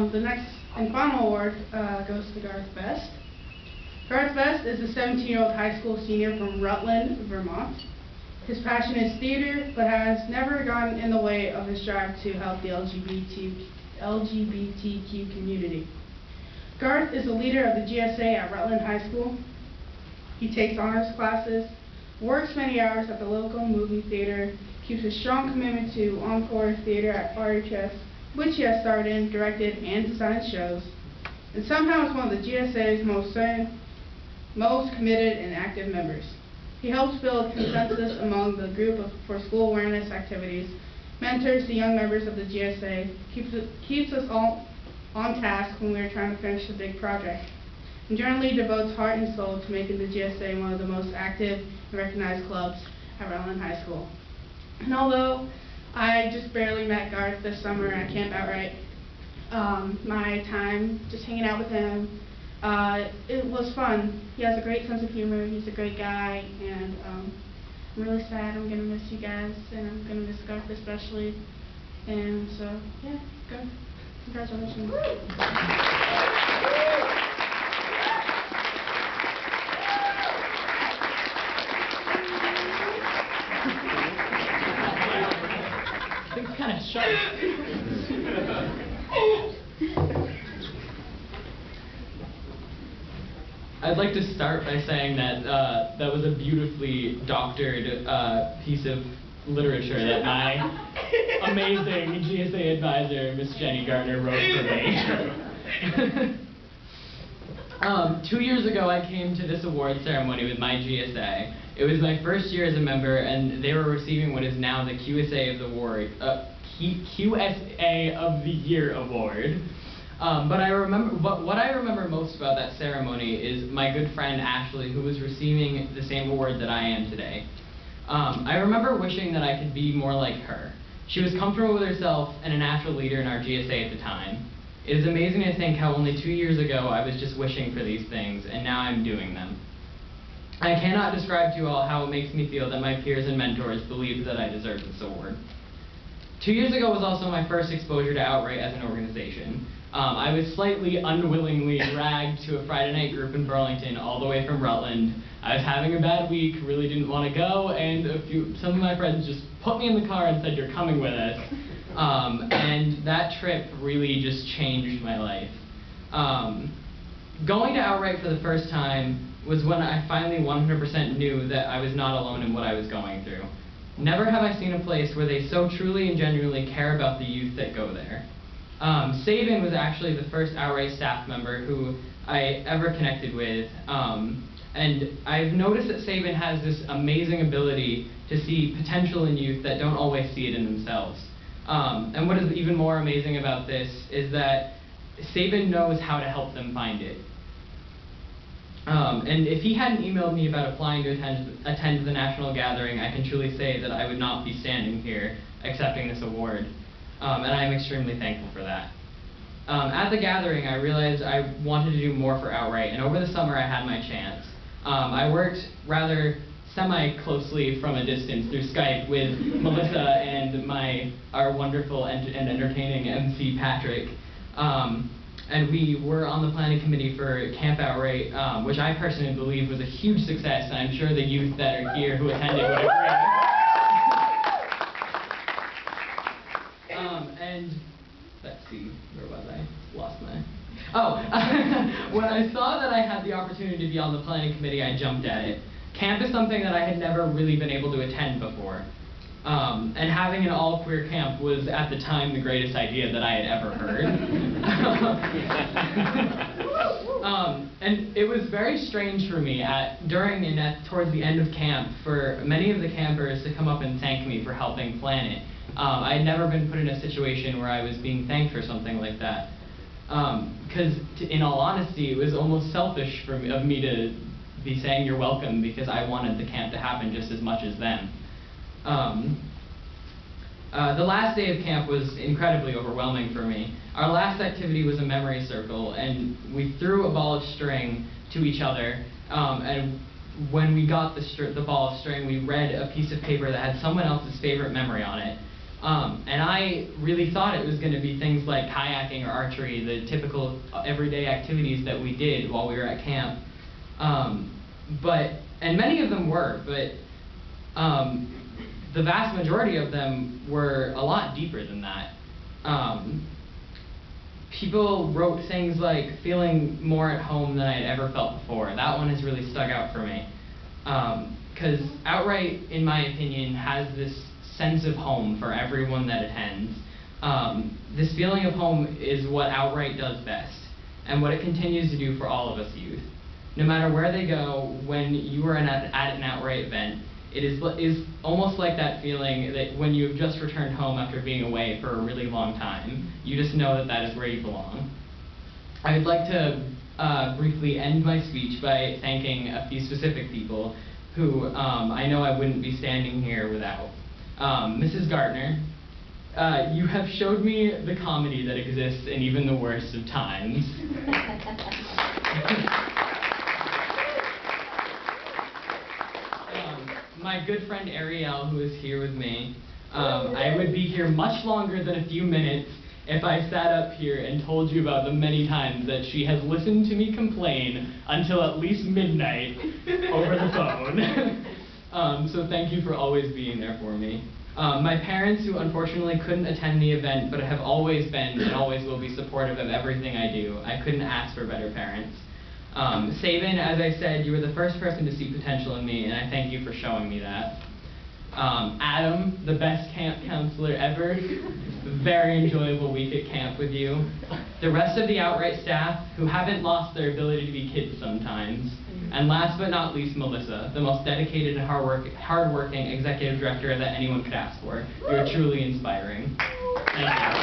The next and final award goes to Garth Vest. Garth Vest is a 17-year-old high school senior from Rutland, Vermont. His passion is theater, but has never gotten in the way of his drive to help the LGBTQ community. Garth is a leader of the GSA at Rutland High School. He takes honors classes, works many hours at the local movie theater, keeps a strong commitment to encore theater at RHS, which he has starred in, directed, and designed shows, and somehow is one of the GSA's most committed and active members. He helps build consensus among the group for school awareness activities, mentors the young members of the GSA, keeps us all on task when we are trying to finish a big project, and generally devotes heart and soul to making the GSA one of the most active and recognized clubs at Rutland High School. And although I just barely met Garth this summer at Camp Outright, my time just hanging out with him, it was fun. He has a great sense of humor, he's a great guy, and I'm really sad. I'm going to miss you guys, and I'm going to miss Garth especially. And so, yeah, Garth, congratulations. Things kind of sharp. I'd like to start by saying that that was a beautifully doctored piece of literature that my amazing GSA advisor, Miss Jenny Gardner, wrote for me. 2 years ago, I came to this award ceremony with my GSA. It was my first year as a member, and they were receiving what is now the QSA of the award, QSA of the Year award. But what I remember most about that ceremony is my good friend Ashley, who was receiving the same award that I am today. I remember wishing that I could be more like her. She was comfortable with herself and a natural leader in our GSA at the time. It is amazing to think how only 2 years ago I was just wishing for these things, and now I'm doing them. I cannot describe to you all how it makes me feel that my peers and mentors believed that I deserved this award. 2 years ago was also my first exposure to Outright as an organization. I was slightly unwillingly dragged to a Friday night group in Burlington all the way from Rutland. I was having a bad week, really didn't want to go, and some of my friends just put me in the car and said, "You're coming with us." And that trip really just changed my life. Going to Outright for the first time was when I finally 100% knew that I was not alone in what I was going through. Never have I seen a place where they so truly and genuinely care about the youth that go there. Sabin was actually the first Outright staff member who I ever connected with, and I've noticed that Sabin has this amazing ability to see potential in youth that don't always see it in themselves. And what is even more amazing about this is that Sabin knows how to help them find it. And if he hadn't emailed me about applying to attend the national gathering, I can truly say that I would not be standing here accepting this award. And I am extremely thankful for that. At the gathering, I realized I wanted to do more for Outright, and over the summer I had my chance. I worked rather semi-closely from a distance through Skype with Melissa and our wonderful and entertaining MC Patrick. And we were on the planning committee for Camp Outright, which I personally believe was a huge success, and I'm sure the youth that are here who attended would agree. And let's see, where was I? Lost my... Oh, when I saw that I had the opportunity to be on the planning committee, I jumped at it. Camp is something that I had never really been able to attend before. And having an all-queer camp was, at the time, the greatest idea that I had ever heard. And it was very strange for me during and towards the end of camp for many of the campers to come up and thank me for helping plan it. I had never been put in a situation where I was being thanked for something like that. Because, in all honesty, it was almost selfish of me to be saying you're welcome because I wanted the camp to happen just as much as them. The last day of camp was incredibly overwhelming for me. Our last activity was a memory circle, and we threw a ball of string to each other, and when we got the ball of string, we read a piece of paper that had someone else's favorite memory on it. And I really thought it was going to be things like kayaking or archery, the typical everyday activities that we did while we were at camp. And many of them were, but the vast majority of them were a lot deeper than that. People wrote things like feeling more at home than I had ever felt before. That one has really stuck out for me. Because Outright, in my opinion, has this sense of home for everyone that attends. This feeling of home is what Outright does best, and what it continues to do for all of us youth. No matter where they go, when you are at an Outright event, it is almost like that feeling that when you have just returned home after being away for a really long time, you just know that that is where you belong. I would like to briefly end my speech by thanking a few specific people who I know I wouldn't be standing here without. Mrs. Gardner, you have showed me the comedy that exists in even the worst of times. My good friend Ariel, who is here with me, I would be here much longer than a few minutes if I sat up here and told you about the many times that she has listened to me complain until at least midnight over the phone. So thank you for always being there for me. My parents, who unfortunately couldn't attend the event, but have always been and always will be supportive of everything I do. I couldn't ask for better parents. Sabin, as I said, you were the first person to see potential in me, and I thank you for showing me that. Adam, the best camp counselor ever. Very enjoyable week at camp with you. The rest of the Outright staff, who haven't lost their ability to be kids sometimes. And last but not least, Melissa, the most dedicated and hardworking executive director that anyone could ask for. You're truly inspiring. Thank you.